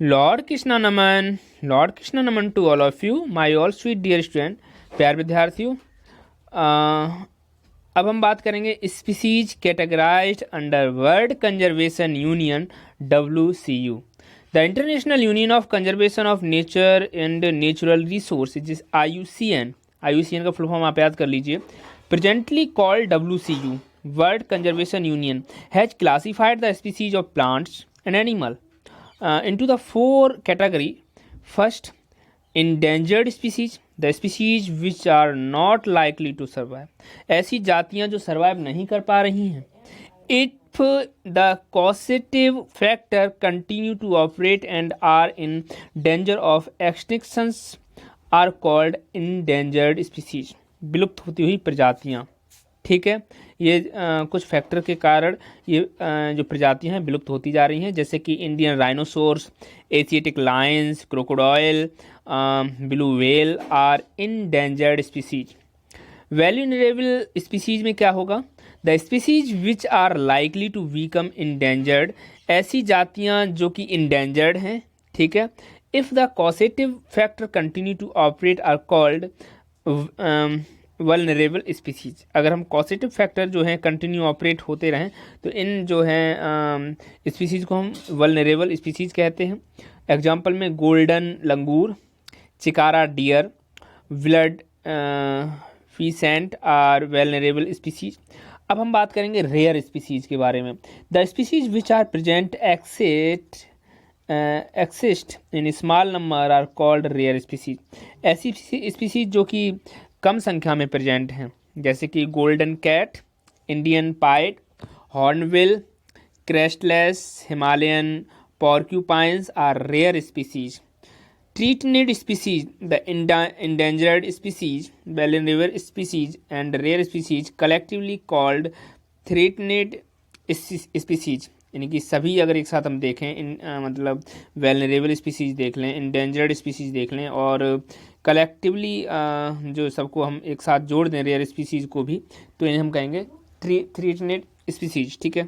Lord Krishna नमन, Lord Krishna नमन to all of you my all sweet dear student, प्यार विद्यार्थियों। अब हम बात करेंगे species categorised under World Conservation Union WCU, the International Union of Conservation of Nature and Natural Resource, जिस IUCN का फुल फॉर्म आप याद कर लीजिए। Presently called WCU, World Conservation Union, has classified the species of plants and animal into the four category. First, endangered species, the species which are not likely to survive, ऐसी जातियां जो survive नहीं कर पा रही हैं। If the causative factor continue to operate and are in danger of extinctions are called endangered species, विलुप्त होती हुई प्रजातियां। ठीक है, ये कुछ फैक्टर के कारण ये जो प्रजातियां हैं विलुप्त होती जा रही हैं, जैसे कि Indian rhinoceros, Asiatic lions, crocodile, blue whale are endangered species. Vulnerable species में क्या होगा? The species which are likely to become endangered, ऐसी जातियां जो कि इंडेंजर्ड हैं। ठीक है, if the causative factor continue to operate are called vulnerable species. अगर हम कॉसेटिव फैक्टर जो हैं कंटिन्यू ऑपरेट होते रहें तो इन जो हैं स्पीसीज को हम वल्नरेबल स्पीसीज कहते हैं। एग्जांपल में golden langur, chinkara deer, blood pheasant are vulnerable species. अब हम बात करेंगे रेयर स्पीसीज के बारे में। The species which are present exist in small number are called rare species. ऐसी स्पीसीज जो कि कम संख्या में प्रेजेंट हैं, जैसे कि golden cat, Indian python, hornbill, crestless, Himalayan porcupines are rare species. Threatened species, the endangered species, vulnerable species and rare species collectively called threatened species। यानी कि सभी अगर एक साथ हम देखें मतलब वेलनरेबल स्पीसीज देख लें, इंडेंजर्ड स्पीसीज देख लें और कलेक्टिवली जो सबको हम एक साथ जोड़ दें रेयर स्पीसीज को भी, तो इन्हें हम कहेंगे थ्रेटनेड स्पीसीज। ठीक है,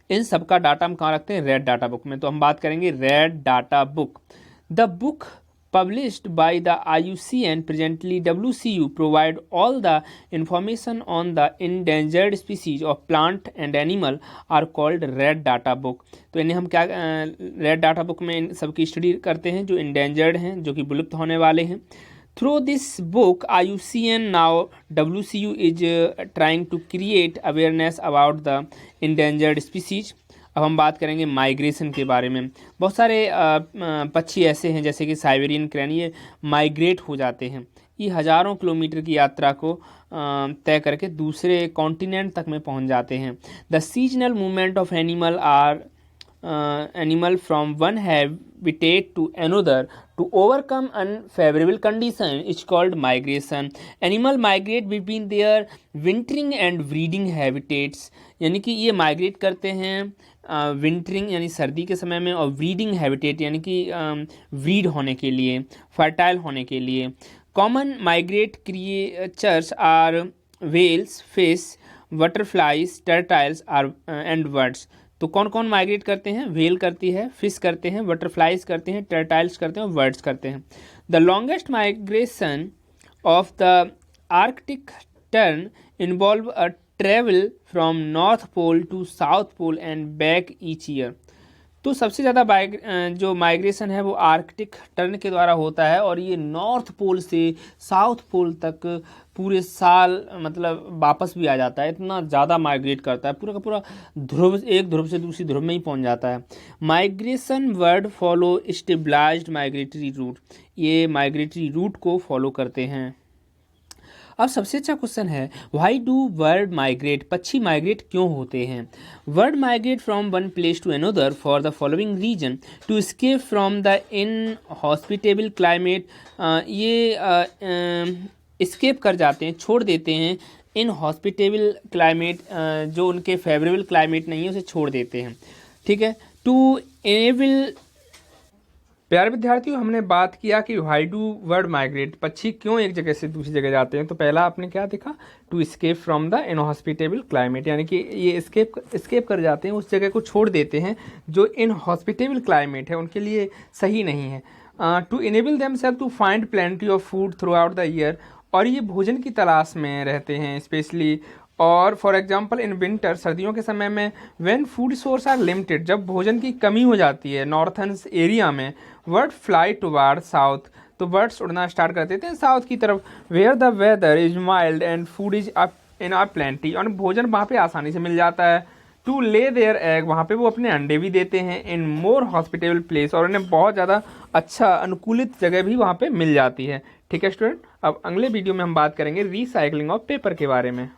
इन सब का डाटा हम कहाँ रखते हैं? रेड डाटा बुक में। तो हम बात करेंगे red data book. The book published by the IUCN, presently WCU, provide all the information on the endangered species of plant and animal are called red data book। तो इन्हें हम क्या red data book में इन सबकी study करते हैं जो endangered हैं, जो कि विलुप्त होने वाले हैं। Through this book, IUCN, now WCU, is trying to create awareness about the endangered species। अब हम बात करेंगे माइग्रेशन के बारे में। बहुत सारे पक्षी ऐसे हैं जैसे कि साइबेरियन क्रैन, ये माइग्रेट हो जाते हैं। ये हज़ारों किलोमीटर की यात्रा को तय करके दूसरे कॉन्टिनेंट तक में पहुंच जाते हैं। The seasonal movement of animal from one habitat to another to overcome unfavorable condition is called migration। Animal migrate between their wintering and breeding habitats, यानी कि ये माइग्रेट करते हैं विंटरिंग यानी सर्दी के समय में, और ब्रीडिंग हैबिटेट यानी कि ब्रीड होने के लिए, फर्टाइल होने के लिए। Common migrate creatures are whales, fish, butterflies, turtles are and birds. तो कौन कौन माइग्रेट करते हैं? व्हेल करती है, फिश करते हैं, बटरफ्लाइज करते हैं, टर्टाइल्स करते हैं और बर्ड्स करते हैं। The longest migration of the Arctic tern involve a travel from North Pole to South Pole and back each year. तो सबसे ज़्यादा जो माइग्रेशन है वो आर्कटिक टर्न के द्वारा होता है, और ये नॉर्थ पोल से साउथ पोल तक पूरे साल मतलब वापस भी आ जाता है। इतना ज़्यादा माइग्रेट करता है, पूरा का पूरा ध्रुव, एक ध्रुव से दूसरी ध्रुव में ही पहुंच जाता है। Migration bird follow stabilised migratory route, ये माइग्रेटरी रूट को फॉलो करते हैं। अब सबसे अच्छा क्वेश्चन है, वाई डू बर्ड माइग्रेट, पक्षी माइग्रेट क्यों होते हैं? Bird migrate from one place to another for the following reason, to escape from the inhospitable climate. ये एस्केप कर जाते हैं, छोड़ देते हैं इनहॉस्पिटेबल क्लाइमेट, जो उनके फेवरेबल क्लाइमेट नहीं है उसे छोड़ देते हैं। ठीक है, टू एनेबल प्यारे विद्यार्थियों, हमने बात किया कि व्हाई डू बर्ड माइग्रेट, पक्षी क्यों एक जगह से दूसरी जगह जाते हैं। तो पहला आपने क्या देखा, to escape from the inhospitable climate, यानी कि ये स्केप कर जाते हैं, उस जगह को छोड़ देते हैं जो इनहॉस्पिटेबल क्लाइमेट है, उनके लिए सही नहीं है। To enable themselves to find plenty of food throughout the year, और ये भोजन की तलाश में रहते हैं स्पेशली। और फॉर एग्जाम्पल इन विंटर, सर्दियों के समय में, when food source are limited, जब भोजन की कमी हो जाती है नॉर्थर्न एरिया में, बर्ड फ्लाई टुवार्ड साउथ, तो बर्ड्स उड़ना स्टार्ट कर देते हैं साउथ की तरफ, where the weather is mild and food is up in a plenty, और भोजन वहाँ पे आसानी से मिल जाता है। टू ले देयर एग, वहाँ पे वो अपने अंडे भी देते हैं। इन मोर हॉस्पिटेबल प्लेस, और उन्हें बहुत ज़्यादा अच्छा अनुकूलित जगह भी वहाँ पे मिल जाती है। ठीक है स्टूडेंट, अब अगले वीडियो में हम बात करेंगे रीसाइक्लिंग ऑफ पेपर के बारे में।